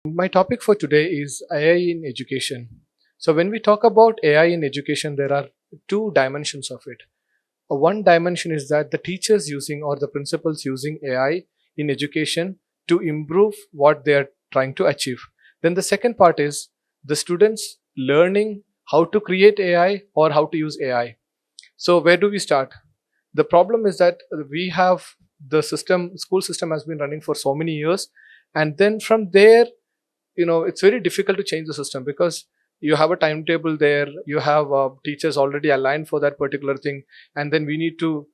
My topic for today is AI in education. So, when we talk about AI in education, there are two dimensions of it. One dimension is that the teachers using or the principals using AI in education to improve what they are trying to achieve. Then the second part is the students learning how to create AI or how to use AI. So, where do we start? The problem is that we have the school system has been running for so many years, and then from there it's very difficult to change the system because you have a timetable there, you have teachers already aligned for that particular thing, and then we need to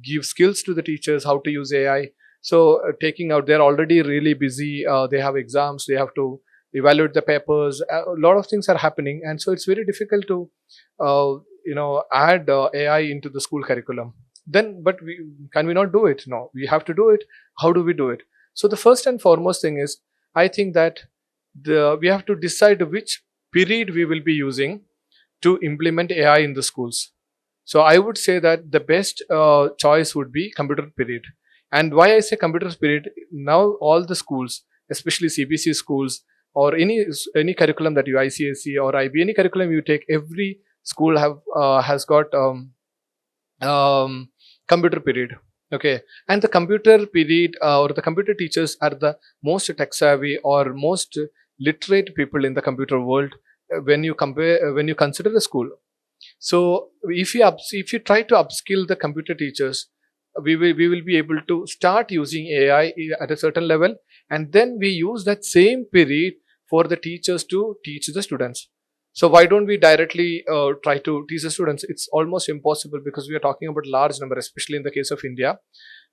give skills to the teachers how to use AI. So taking out, they're already really busy, they have exams, they have to evaluate the papers, a lot of things are happening, and so it's very difficult to add AI into the school curriculum. Then but can we not do it? No, we have to do it. How do we do it? So the first and foremost thing is, I think that we have to decide which period we will be using to implement AI in the schools. So I would say that the best choice would be computer period. And why I say computer period? Now all the schools, especially CBC schools or any curriculum that you ICSE or IB, any curriculum you take, every school has got um, computer period. Okay, and the computer period or the computer teachers are the most tech savvy or most literate people in the computer world when you compare when you consider the school. So if you try to upskill the computer teachers, we will be able to start using AI at a certain level, and then we use that same period for the teachers to teach the students. So why don't we directly try to teach the students? It's almost impossible because we are talking about large number, especially in the case of India.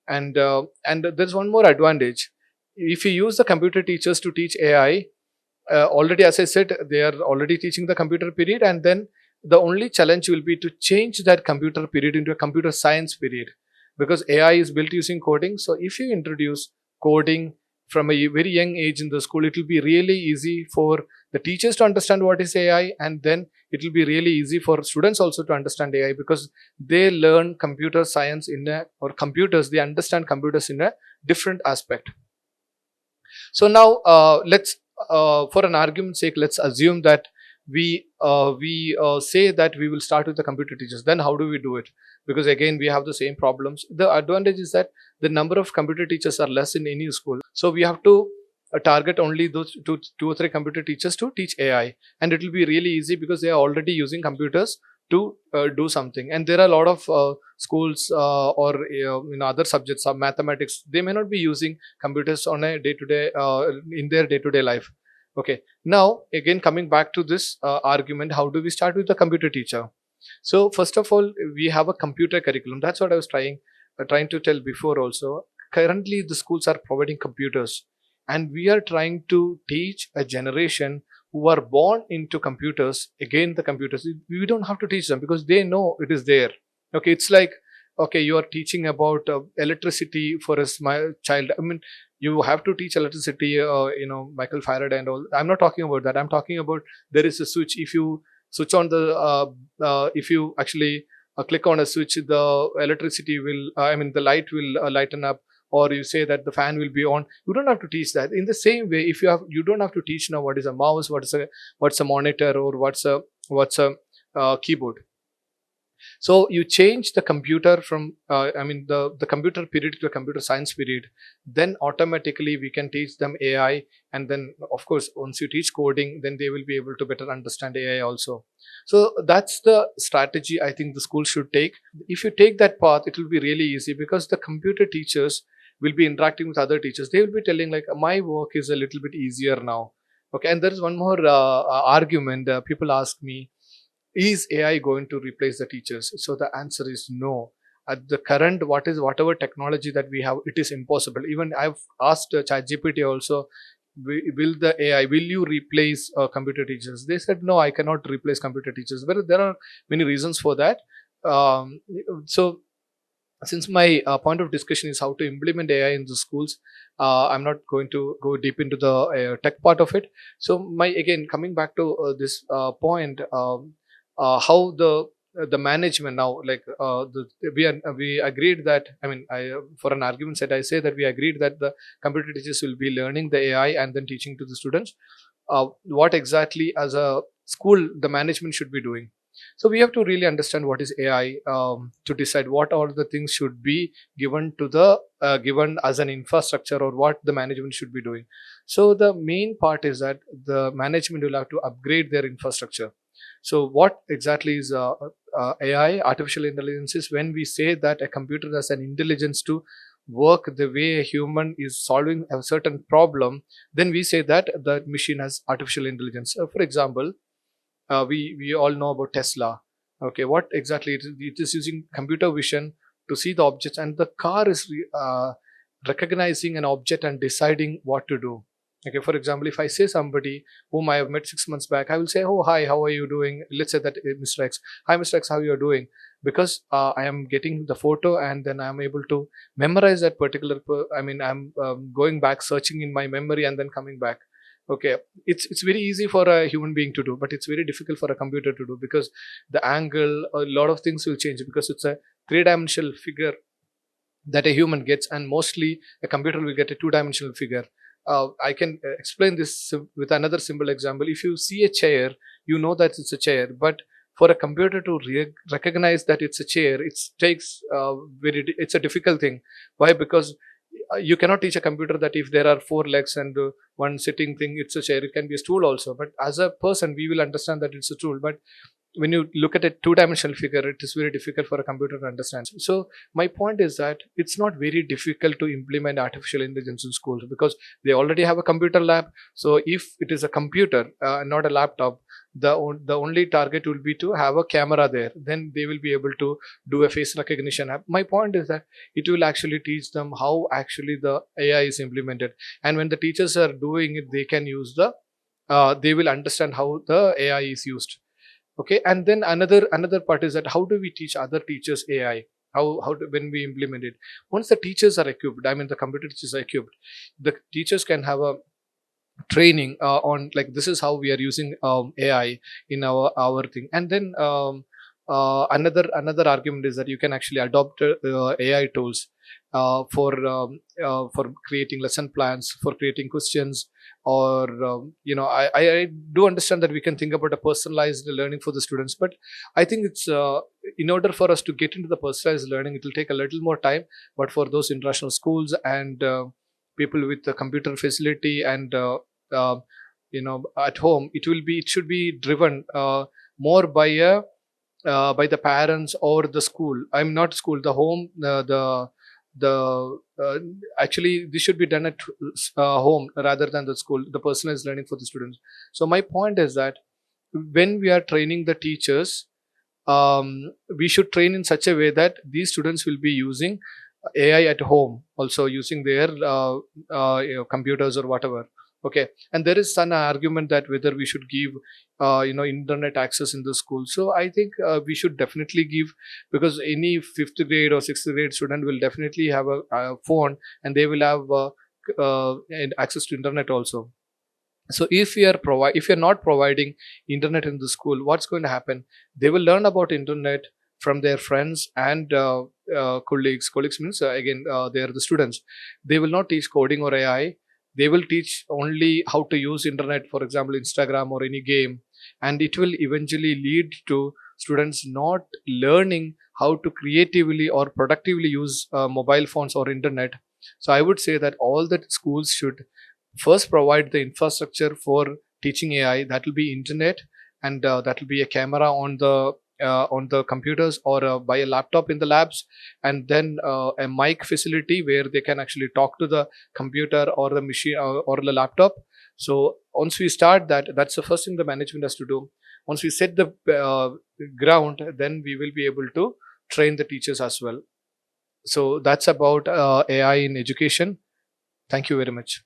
And there's one more advantage. If you use the computer teachers to teach AI, already, as I said, they are already teaching the computer period, and then the only challenge will be to change that computer period into a computer science period, because AI is built using coding. So if you introduce coding from a very young age in the school, it will be really easy for the teachers to understand what is AI, and then it will be really easy for students also to understand AI, because they learn computer science or computers, they understand computers in a different aspect. So now for an argument's sake, let's assume that we say that we will start with the computer teachers. Then how do we do it? Because again, we have the same problems. The advantage is that the number of computer teachers are less in any school, so we have to target only those two or three computer teachers to teach AI, and it will be really easy because they are already using computers to do something. And there are a lot of schools or other subjects of mathematics, they may not be using computers on a day to day in their day to day life. Okay, now again, coming back to this argument, how do we start with the computer teacher? So first of all, we have a computer curriculum. That's what I was trying to tell before also. Currently the schools are providing computers, and we are trying to teach a generation who are born into computers. Again, the computers, we don't have to teach them because they know it is there. Okay, it's like, okay, you are teaching about electricity for a child. I mean, you have to teach electricity, Michael Faraday and all. I'm not talking about that. I'm talking about, there is a switch. If you switch on the if you actually click on a switch, the electricity will the light will lighten up, or you say that the fan will be on. You don't have to teach that. In the same way, if you don't have to teach now what is a mouse, what's a monitor, or what's a keyboard. So you change the computer from the computer period to a computer science period, then automatically we can teach them AI. And then of course, once you teach coding, then they will be able to better understand AI also. So that's the strategy I think the school should take. If you take that path, it will be really easy, because the computer teachers will be interacting with other teachers. They will be telling like, my work is a little bit easier now. Okay, and there is one more argument. People ask me, is AI going to replace the teachers? So the answer is no. At the current, whatever technology that we have, it is impossible. Even I've asked ChatGPT also, will you replace computer teachers? They said no, I cannot replace computer teachers. But there are many reasons for that. So since my point of discussion is how to implement AI in the schools, I'm not going to go deep into the tech part of it. So my, again, coming back to this point, how the the management now, like we agreed that, I mean, for an argument set, I say that we agreed that the computer teachers will be learning the AI and then teaching to the students. What exactly as a school the management should be doing? So we have to really understand what is AI, to decide what all the things should be given to the given as an infrastructure, or what the management should be doing. So the main part is that the management will have to upgrade their infrastructure. So what exactly is AI, artificial intelligence, is when we say that a computer has an intelligence to work the way a human is solving a certain problem, then we say that the machine has artificial intelligence. For example, we all know about Tesla. Okay, what exactly it is? It is using computer vision to see the objects, and the car is recognizing an object and deciding what to do. Okay, for example, if I say somebody whom I have met 6 months back, I will say, "Oh, hi, how are you doing?" Let's say that, Mr. X. Hi, Mr. X, how you are doing? Because I am getting the photo, and then I am able to memorize that particular. I mean, I'm going back, searching in my memory, and then coming back. Okay, it's very easy for a human being to do, but it's very difficult for a computer to do, because the angle, a lot of things will change, because it's a three-dimensional figure that a human gets, and mostly a computer will get a two-dimensional figure. I can explain this with another simple example. If you see a chair, you know that it's a chair, but for a computer to recognize that it's a chair, it takes it's a difficult thing. Why? Because you cannot teach a computer that if there are four legs and one sitting thing, it's a chair. It can be a stool also, but as a person we will understand that it's a tool. But when you look at a two-dimensional figure, it is very difficult for a computer to understand. So my point is that it's not very difficult to implement artificial intelligence in schools, because they already have a computer lab. So if it is a computer, not a laptop, the only target will be to have a camera there. Then they will be able to do a face recognition app. My point is that it will actually teach them how actually the AI is implemented, and when the teachers are doing it, they can use they will understand how the AI is used. Okay, and then another part is that how do we teach other teachers AI? When we implement it, once the teachers are equipped, I mean the computer teachers are equipped, the teachers can have a training on, like, this is how we are using AI in our thing. And then another argument is that you can actually adopt AI tools for creating lesson plans, for creating questions, or I do understand that we can think about a personalized learning for the students, but I think it's in order for us to get into the personalized learning, it will take a little more time. But for those international schools and people with the computer facility and at home, it should be driven more by the parents or the school. I'm not school, the home, the actually this should be done at home rather than the school, the personalized learning for the students. So my point is that when we are training the teachers, we should train in such a way that these students will be using AI at home, also using their computers or whatever. Okay, and there is some argument that whether we should give internet access in the school. So I think we should definitely give, because any fifth grade or sixth grade student will definitely have a phone, and they will have and access to internet also. So if if you're not providing internet in the school, what's going to happen? They will learn about internet from their friends and colleagues means, again, they are the students. They will not teach coding or AI. They will teach only how to use internet, for example Instagram or any game. And it will eventually lead to students not learning how to creatively or productively use mobile phones or internet. So I would say that all the schools should first provide the infrastructure for teaching AI. That will be internet, and that will be a camera on the computers, or by a laptop in the labs, and then a mic facility where they can actually talk to the computer or the machine, or the laptop. So once we start that, that's the first thing the management has to do. Once we set the ground, then we will be able to train the teachers as well. So that's about AI in education. Thank you very much.